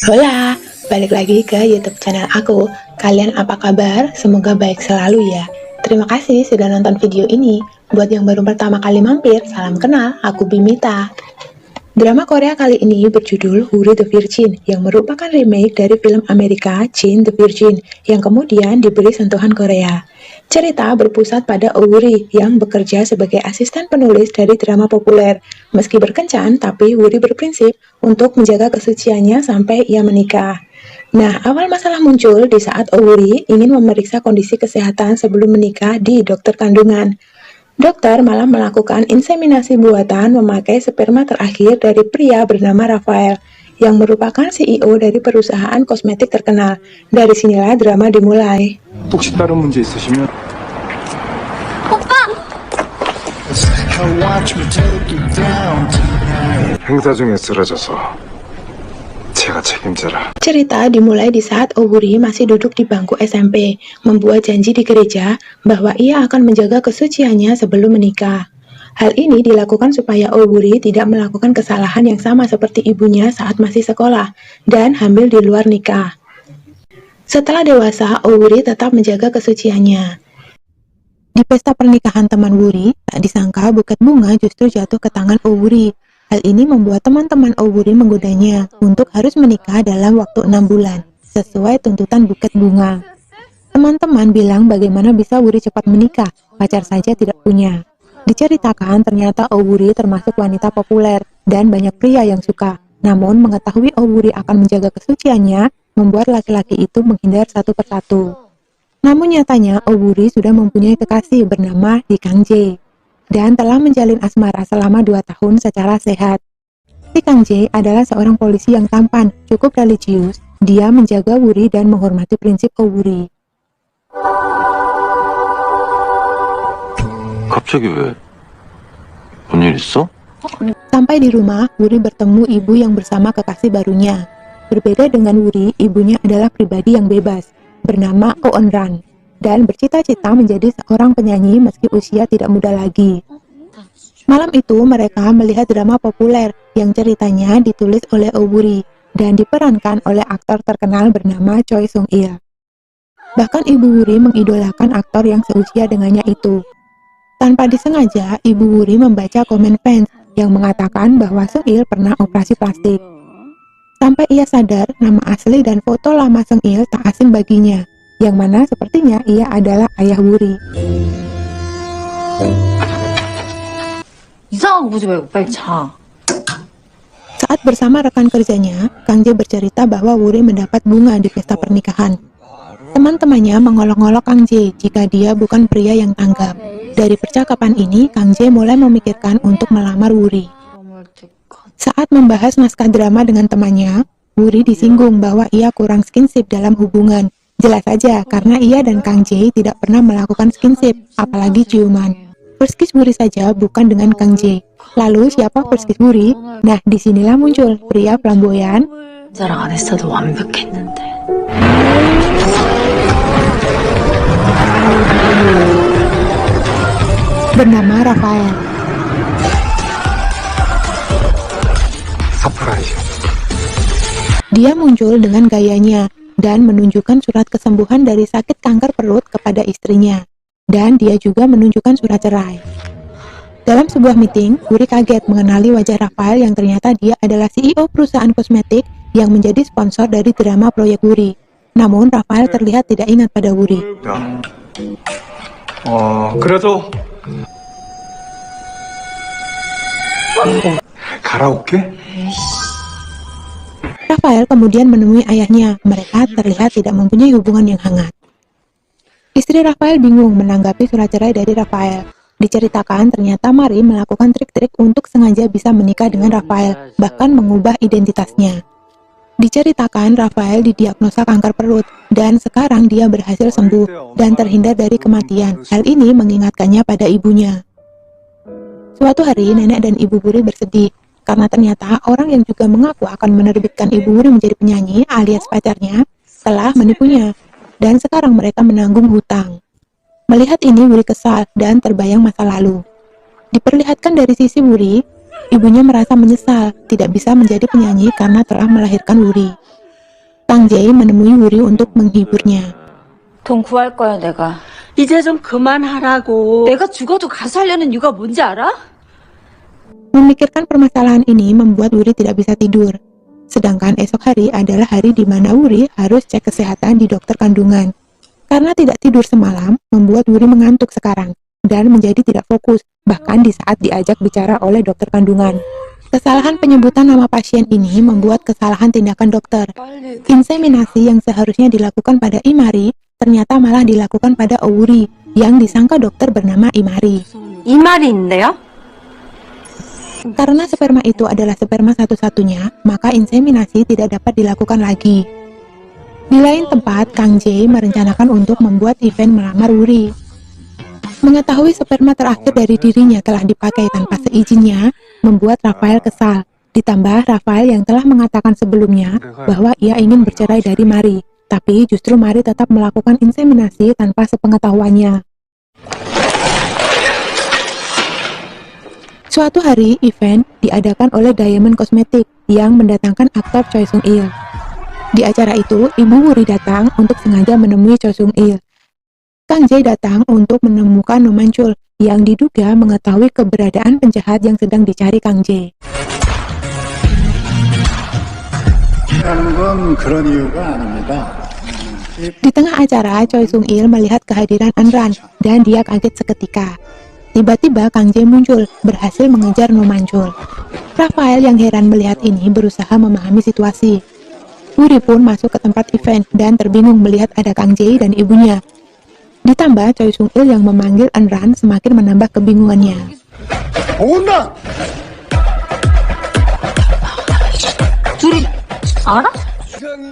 Hola, balik lagi ke YouTube channel aku. Kalian apa kabar? Semoga baik selalu ya. Terima kasih sudah nonton video ini. Buat yang baru pertama kali mampir, salam kenal, aku Bimita. Drama Korea kali ini berjudul Wuri the Virgin yang merupakan remake dari film Amerika Jane the Virgin yang kemudian diberi sentuhan Korea. Cerita berpusat pada Wuri yang bekerja sebagai asisten penulis dari drama populer. Meski berkencan, tapi Wuri berprinsip untuk menjaga kesuciannya sampai ia menikah. Nah, awal masalah muncul di saat Wuri ingin memeriksa kondisi kesehatan sebelum menikah di dokter kandungan. Dokter malah melakukan inseminasi buatan memakai sperma terakhir dari pria bernama Rafael, yang merupakan CEO dari perusahaan kosmetik terkenal. Dari sinilah drama dimulai. 혹시 다른 문제 있으시면 행사 중에 쓰러져서 제가 책임져라. Cerita dimulai di saat Owuri masih duduk di bangku SMP, membuat janji di gereja bahwa ia akan menjaga kesuciannya sebelum menikah. Hal ini dilakukan supaya Owuri tidak melakukan kesalahan yang sama seperti ibunya saat masih sekolah dan hamil di luar nikah. Setelah dewasa, Owuri tetap menjaga kesuciannya. Di pesta pernikahan teman Wuri, tak disangka buket bunga justru jatuh ke tangan Owuri. Hal ini membuat teman-teman Owuri menggodanya untuk harus menikah dalam waktu 6 bulan, sesuai tuntutan buket bunga. Teman-teman bilang bagaimana bisa Wuri cepat menikah, pacar saja tidak punya. Diceritakan ternyata Owuri termasuk wanita populer dan banyak pria yang suka. Namun mengetahui Owuri akan menjaga kesuciannya, membuat laki-laki itu menghindar satu persatu. Namun nyatanya Owuri sudah mempunyai kekasih bernama Di Kang Jae dan telah menjalin asmara selama 2 tahun secara sehat. Di Kang Jae adalah seorang polisi yang tampan, cukup religius. Dia menjaga Wuri dan menghormati prinsip Owuri. 갑자기 왜? 뭔 일 있어? Sampai di rumah, Wuri bertemu ibu yang bersama kekasih barunya. Berbeda dengan Wuri, ibunya adalah pribadi yang bebas, bernama Oh Eun Ran, dan bercita-cita menjadi seorang penyanyi meski usia tidak muda lagi. Malam itu mereka melihat drama populer yang ceritanya ditulis oleh Owuri dan diperankan oleh aktor terkenal bernama Choi Sung Il. Bahkan ibu Wuri mengidolakan aktor yang seusia dengannya itu. Tanpa disengaja, ibu Wuri membaca komen fans yang mengatakan bahwa Sung Il pernah operasi plastik. Sampai ia sadar nama asli dan foto lama Sung Il tak asing baginya, yang mana sepertinya ia adalah ayah Wuri. 이상한 거 보지 말고 빨리 자. Saat bersama rekan kerjanya, Kang Jae bercerita bahwa Wuri mendapat bunga di pesta pernikahan. Teman-temannya mengolok-olok Kang Jae jika dia bukan pria yang tanggap. Dari percakapan ini, Kang Jae mulai memikirkan untuk melamar Wuri. Saat membahas naskah drama dengan temannya, Wuri disinggung bahwa ia kurang skinship dalam hubungan. Jelas saja, karena ia dan Kang Jae tidak pernah melakukan skinship, apalagi ciuman. First kiss Wuri saja bukan dengan Kang Jae. Lalu siapa first kiss Wuri? Nah, disinilah muncul pria flamboyan 자랑 안 했어도 완벽했는데. bernama Rafael. 서프라이즈. Dia muncul dengan gayanya dan menunjukkan surat kesembuhan dari sakit kanker perut kepada istrinya. Dan dia juga menunjukkan surat cerai. Dalam sebuah meeting, Wuri kaget mengenali wajah Rafael yang ternyata dia adalah CEO perusahaan kosmetik yang menjadi sponsor dari drama proyek Wuri. Namun Rafael terlihat tidak ingat pada Wuri. 그래도 가라오케? Rafael kemudian menemui ayahnya. Mereka terlihat tidak mempunyai hubungan yang hangat. Istri Rafael bingung menanggapi surat cerai dari Rafael. Diceritakan ternyata Mari melakukan trik-trik untuk sengaja bisa menikah dengan Rafael, bahkan mengubah identitasnya. Diceritakan Rafael didiagnosa kanker perut, dan sekarang dia berhasil sembuh dan terhindar dari kematian. Hal ini mengingatkannya pada ibunya. Suatu hari, nenek dan ibu Wuri bersedih, karena ternyata orang yang juga mengaku akan menerbitkan ibu Wuri menjadi penyanyi alias pacarnya, telah menipunya. Dan sekarang mereka menanggung hutang. Melihat ini, Wuri kesal dan terbayang masa lalu. Diperlihatkan dari sisi Wuri, ibunya merasa menyesal tidak bisa menjadi penyanyi karena telah melahirkan Wuri. Kang Jae menemui Wuri untuk menghiburnya. 돈 구할 거야, 내가. 이제 좀 그만하라고. 내가 죽어도 가수 하려는 이유가 뭔지 알아? Memikirkan permasalahan ini membuat Wuri tidak bisa tidur. Sedangkan esok hari adalah hari di mana Wuri harus cek kesehatan di dokter kandungan. Karena tidak tidur semalam, membuat Wuri mengantuk sekarang dan menjadi tidak fokus, bahkan di saat diajak bicara oleh dokter kandungan. Kesalahan penyebutan nama pasien ini membuat kesalahan tindakan dokter. Inseminasi yang seharusnya dilakukan pada Imari, ternyata malah dilakukan pada Owuri, yang disangka dokter bernama Imari. 이 말이 있네요? Karena sperma itu adalah sperma satu-satunya, maka inseminasi tidak dapat dilakukan lagi. Di lain tempat, Kang Jae merencanakan untuk membuat event melamar Wuri. Mengetahui sperma terakhir dari dirinya telah dipakai tanpa seizinnya, membuat Rafael kesal. Ditambah Rafael yang telah mengatakan sebelumnya bahwa ia ingin bercerai dari Mari, tapi justru Mari tetap melakukan inseminasi tanpa sepengetahuannya. Suatu hari, event diadakan oleh Diamond Cosmetics yang mendatangkan aktor Choi Sung Il. Di acara itu, Ibu Wuri datang untuk sengaja menemui Choi Sung Il. Kang Jae datang untuk menemukan No Man-chul yang diduga mengetahui keberadaan penjahat yang sedang dicari Kang Jae. 건 그런 이유가 아닙니다. Di tengah acara, Choi Sung Il melihat kehadiran Anran dan dia kaget seketika. Tiba-tiba Kang Jae muncul, berhasil mengejar No Man-chul. Rafael yang heran melihat ini berusaha memahami situasi. Wuri pun masuk ke tempat event dan terbingung melihat ada Kang Jae dan ibunya. Ditambah Choi Sung Il yang memanggil Anran semakin menambah kebingungannya. 온다! 둘이 알아?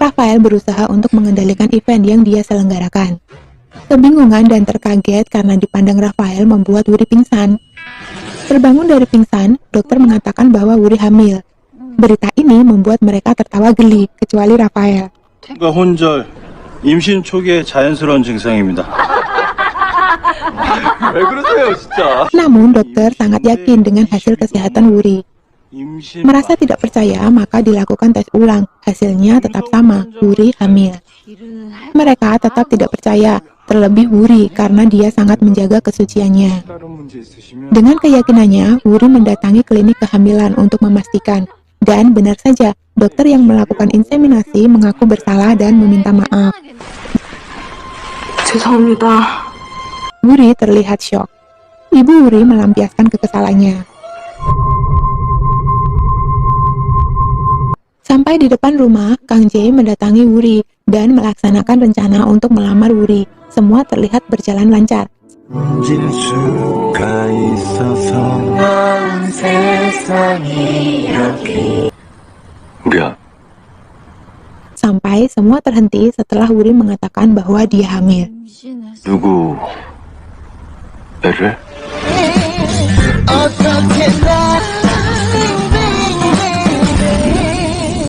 Rafael berusaha untuk mengendalikan event yang dia selenggarakan. Kebingungan dan terkaget karena dipandang Rafael membuat Wuri pingsan. Terbangun dari pingsan, dokter mengatakan bahwa Wuri hamil. Berita ini membuat mereka tertawa geli, kecuali Rafael. 혼절, 임신 초기의 자연스러운 증상입니다. 왜 그러세요, 진짜? Namun dokter sangat yakin dengan hasil kesehatan Wuri. Merasa tidak percaya, maka dilakukan tes ulang. Hasilnya tetap sama, Wuri hamil. Mereka tetap tidak percaya, terlebih Wuri karena dia sangat menjaga kesuciannya. 다른 문제 있으시면 Dengan keyakinannya, Wuri mendatangi klinik kehamilan untuk memastikan. Dan benar saja, dokter yang melakukan inseminasi mengaku bersalah dan meminta maaf. 죄송합니다. Wuri terlihat syok. Ibu Wuri melampiaskan kekesalannya. Sampai di depan rumah, Kang Jae mendatangi Wuri dan melaksanakan rencana untuk melamar Wuri. Semua terlihat berjalan lancar. 우리야, Sampai semua terhenti setelah Wuri mengatakan bahwa dia hamil. 누구 애를?